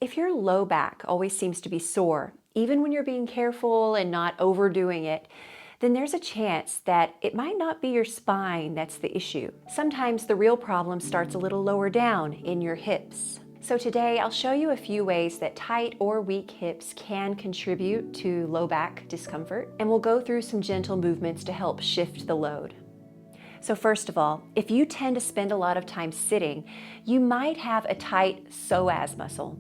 If your low back always seems to be sore, even when you're being careful and not overdoing it, then there's a chance that it might not be your spine that's the issue. Sometimes the real problem starts a little lower down in your hips. So today I'll show you a few ways that tight or weak hips can contribute to low back discomfort, and we'll go through some gentle movements to help shift the load. So first of all, if you tend to spend a lot of time sitting, you might have a tight psoas muscle.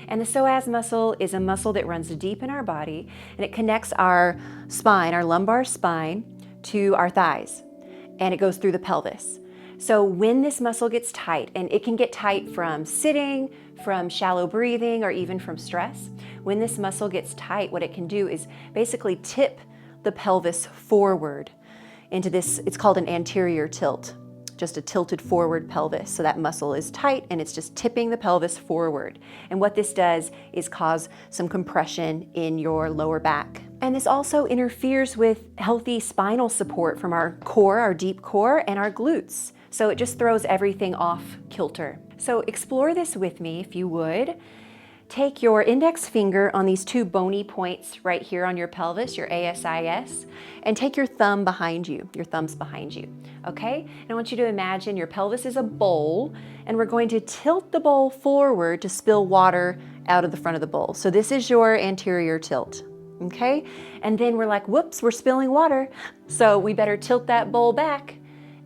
And the psoas muscle is a muscle that runs deep in our body, and it connects our spine, our lumbar spine, to our thighs, and it goes through the pelvis. So when this muscle gets tight, and it can get tight from sitting, from shallow breathing, or even from stress, when this muscle gets tight, what it can do is basically tip the pelvis forward into this, it's called an anterior tilt. Just a tilted forward pelvis. So that muscle is tight and it's just tipping the pelvis forward. And what this does is cause some compression in your lower back. And this also interferes with healthy spinal support from our core, our deep core, and our glutes. So it just throws everything off kilter. So explore this with me if you would. Take your index finger on these two bony points right here on your pelvis, your ASIS, and take your thumb behind you. Your thumb's behind you, okay? And I want you to imagine your pelvis is a bowl, and we're going to tilt the bowl forward to spill water out of the front of the bowl. So this is your anterior tilt, okay? And then we're like, whoops, we're spilling water. So we better tilt that bowl back,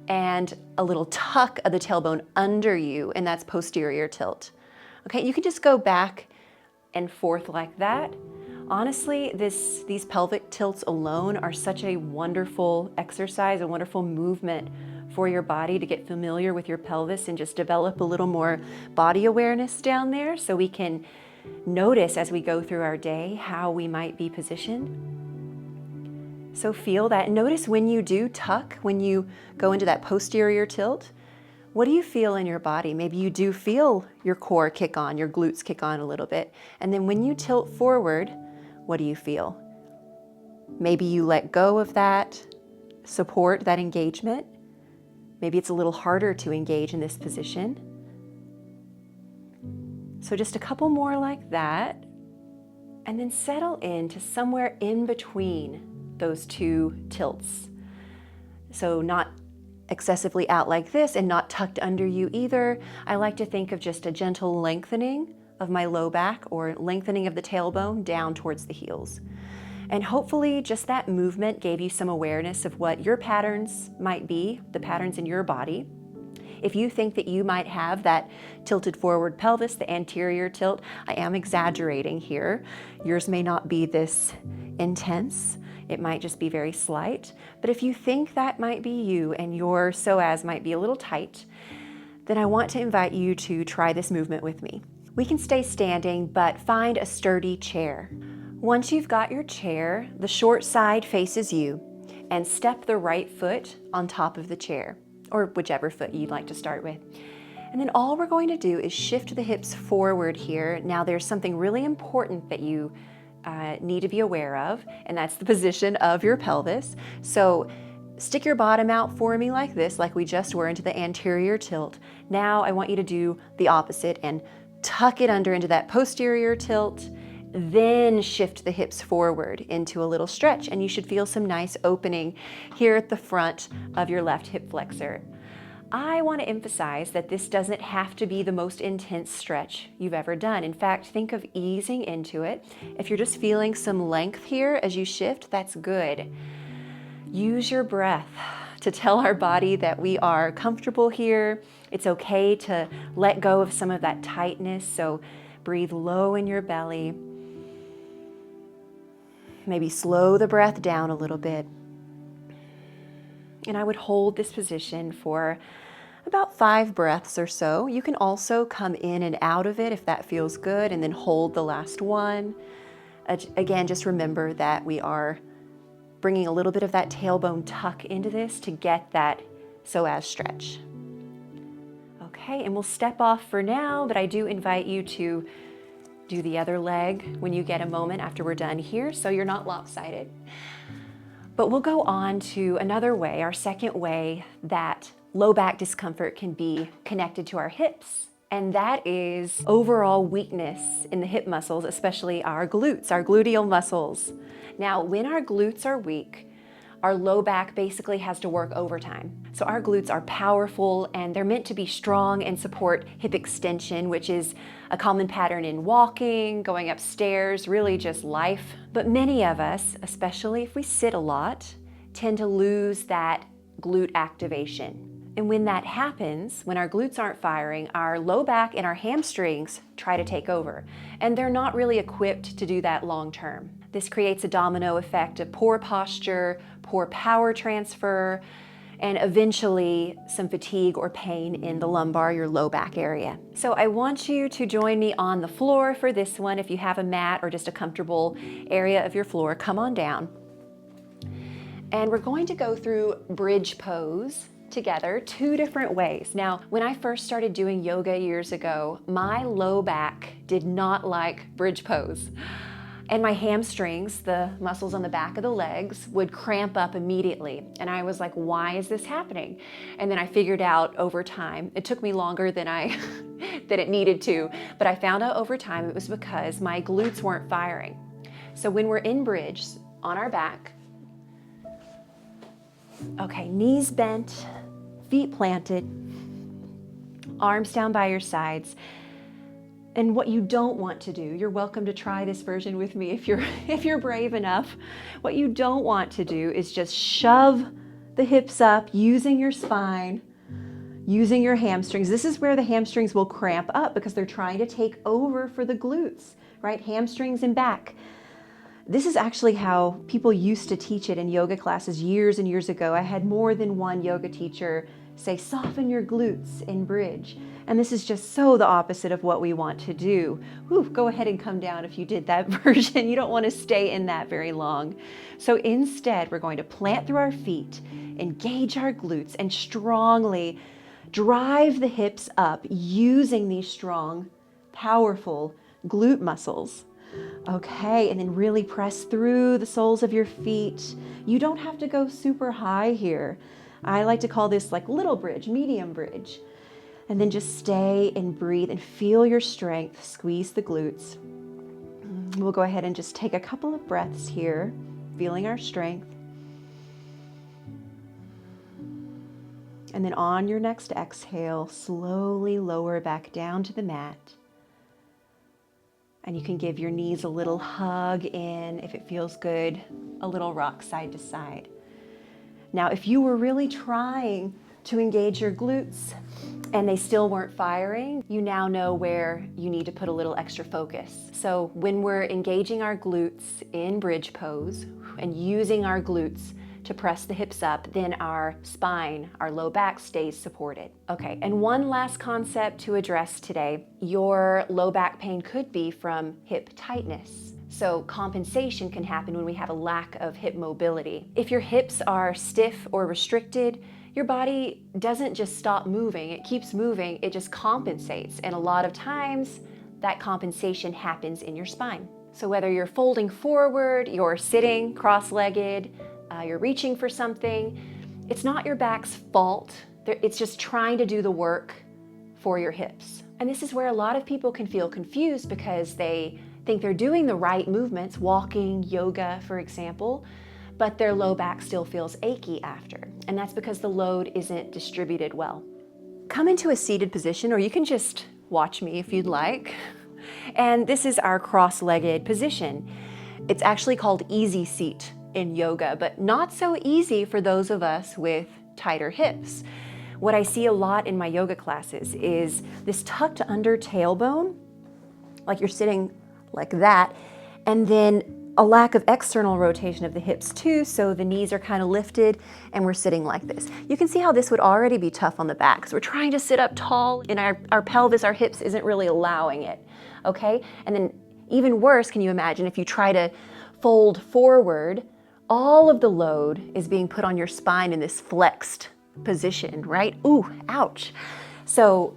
and a little tuck of the tailbone under you, and that's posterior tilt. Okay, you can just go back and forth like that. Honestly, these pelvic tilts alone are such a wonderful exercise, a wonderful movement for your body to get familiar with your pelvis and just develop a little more body awareness down there so we can notice as we go through our day how we might be positioned. So feel that. Notice when you do tuck, when you go into that posterior tilt, what do you feel in your body? Maybe you do feel your core kick on, your glutes kick on a little bit. And then when you tilt forward, what do you feel? Maybe you let go of that support, that engagement. Maybe it's a little harder to engage in this position. So just a couple more like that. And then settle into somewhere in between those two tilts. So not excessively out like this and not tucked under you either. I like to think of just a gentle lengthening of my low back or lengthening of the tailbone down towards the heels. And hopefully just that movement gave you some awareness of what your patterns might be, the patterns in your body. If you think that you might have that tilted forward pelvis, the anterior tilt, I am exaggerating here. Yours may not be this intense. It might just be very slight. But if you think that might be you and your psoas might be a little tight, then I want to invite you to try this movement with me. We can stay standing, but find a sturdy chair. Once you've got your chair, the short side faces you, and step the right foot on top of the chair, or whichever foot you'd like to start with. And then all we're going to do is shift the hips forward here. Now there's something really important that you need to be aware of, and that's the position of your pelvis. So stick your bottom out for me like this, like we just were into the anterior tilt. Now I want you to do the opposite and tuck it under into that posterior tilt, then shift the hips forward into a little stretch, and you should feel some nice opening here at the front of your left hip flexor. I want to emphasize that this doesn't have to be the most intense stretch you've ever done. In fact, think of easing into it. If you're just feeling some length here as you shift, that's good. Use your breath to tell our body that we are comfortable here. It's okay to let go of some of that tightness, so breathe low in your belly. Maybe slow the breath down a little bit. And I would hold this position for about 5 breaths or so. You can also come in and out of it if that feels good, and then hold the last one. Again, just remember that we are bringing a little bit of that tailbone tuck into this to get that psoas stretch. Okay, and we'll step off for now, but I do invite you to do the other leg when you get a moment after we're done here, so you're not lopsided. But we'll go on to another way, our second way that low back discomfort can be connected to our hips and that is overall weakness in the hip muscles, especially our glutes, our gluteal muscles. Now, when our glutes are weak, our low back basically has to work overtime. So our glutes are powerful and they're meant to be strong and support hip extension, which is a common pattern in walking, going upstairs, really just life. But many of us, especially if we sit a lot, tend to lose that glute activation. And when that happens, when our glutes aren't firing, our low back and our hamstrings try to take over. And they're not really equipped to do that long term. This creates a domino effect of poor posture, poor power transfer, and eventually some fatigue or pain in the lumbar, your low back area. So I want you to join me on the floor for this one. If you have a mat or just a comfortable area of your floor, come on down. And we're going to go through bridge pose together 2 different ways. Now, when I first started doing yoga years ago, my low back did not like bridge pose. And my hamstrings, the muscles on the back of the legs, would cramp up immediately. And I was like, why is this happening? And then I figured out over time, it took me longer than than it needed to, but I found out over time it was because my glutes weren't firing. So when we're in bridge, on our back, okay, knees bent, feet planted, arms down by your sides. And what you don't want to do, you're welcome to try this version with me if you're brave enough. What you don't want to do is just shove the hips up using your spine, using your hamstrings. This is where the hamstrings will cramp up because they're trying to take over for the glutes, right? Hamstrings and back. This is actually how people used to teach it in yoga classes years and years ago. I had more than one yoga teacher say, soften your glutes in bridge. And this is just so the opposite of what we want to do. Whew, go ahead and come down if you did that version. You don't want to stay in that very long. So instead, we're going to plant through our feet, engage our glutes, and strongly drive the hips up using these strong, powerful glute muscles. Okay, and then really press through the soles of your feet. You don't have to go super high here. I like to call this like little bridge, medium bridge. And then just stay and breathe and feel your strength. Squeeze the glutes. We'll go ahead and just take a couple of breaths here, feeling our strength. And then on your next exhale, slowly lower back down to the mat. And you can give your knees a little hug in if it feels good, a little rock side to side. Now, if you were really trying to engage your glutes and they still weren't firing, you now know where you need to put a little extra focus. So when we're engaging our glutes in bridge pose and using our glutes to press the hips up, then our spine, our low back stays supported. Okay, and one last concept to address today. Your low back pain could be from hip tightness. So compensation can happen when we have a lack of hip mobility. If your hips are stiff or restricted, your body doesn't just stop moving, it keeps moving, it just compensates. And a lot of times that compensation happens in your spine. So whether you're folding forward, you're sitting cross-legged, you're reaching for something, it's not your back's fault. It's just trying to do the work for your hips. And this is where a lot of people can feel confused because they think they're doing the right movements, walking, yoga, for example, but their low back still feels achy after. And that's because the load isn't distributed well. Come into a seated position, or you can just watch me if you'd like. And this is our cross-legged position. It's actually called easy seat in yoga, but not so easy for those of us with tighter hips. What I see a lot in my yoga classes is this tucked under tailbone, like you're sitting like that, and then a lack of external rotation of the hips too, so the knees are kind of lifted and we're sitting like this. You can see how this would already be tough on the back because we're trying to sit up tall and our pelvis, our hips isn't really allowing it, okay? And then even worse, can you imagine if you try to fold forward, all of the load is being put on your spine in this flexed position, right? Ooh, ouch. So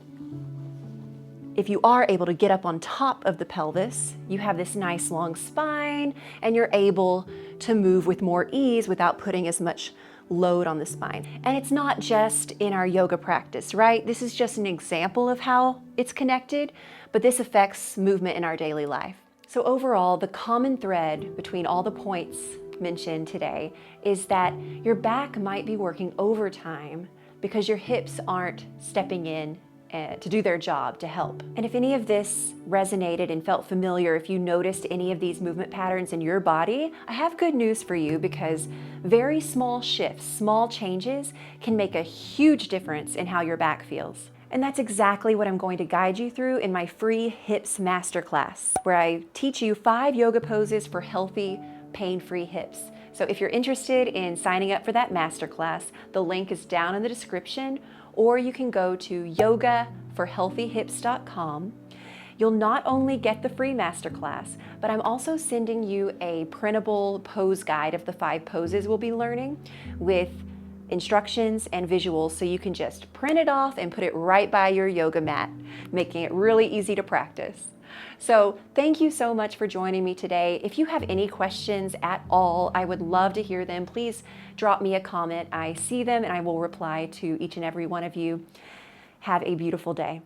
if you are able to get up on top of the pelvis, you have this nice long spine and you're able to move with more ease without putting as much load on the spine. And it's not just in our yoga practice, right? This is just an example of how it's connected, but this affects movement in our daily life. So overall, the common thread between all the points mentioned today is that your back might be working overtime because your hips aren't stepping in to do their job to help. And if any of this resonated and felt familiar, if you noticed any of these movement patterns in your body, I have good news for you, because very small shifts, small changes can make a huge difference in how your back feels. And that's exactly what I'm going to guide you through in my free hips masterclass, where I teach you 5 yoga poses for healthy, pain-free hips. So if you're interested in signing up for that masterclass, the link is down in the description, or you can go to yogaforhealthyhips.com. You'll not only get the free masterclass, but I'm also sending you a printable pose guide of the 5 poses we'll be learning with instructions and visuals, so you can just print it off and put it right by your yoga mat, making it really easy to practice. So thank you so much for joining me today. If you have any questions at all, I would love to hear them. Please drop me a comment. I see them and I will reply to each and every one of you. Have a beautiful day.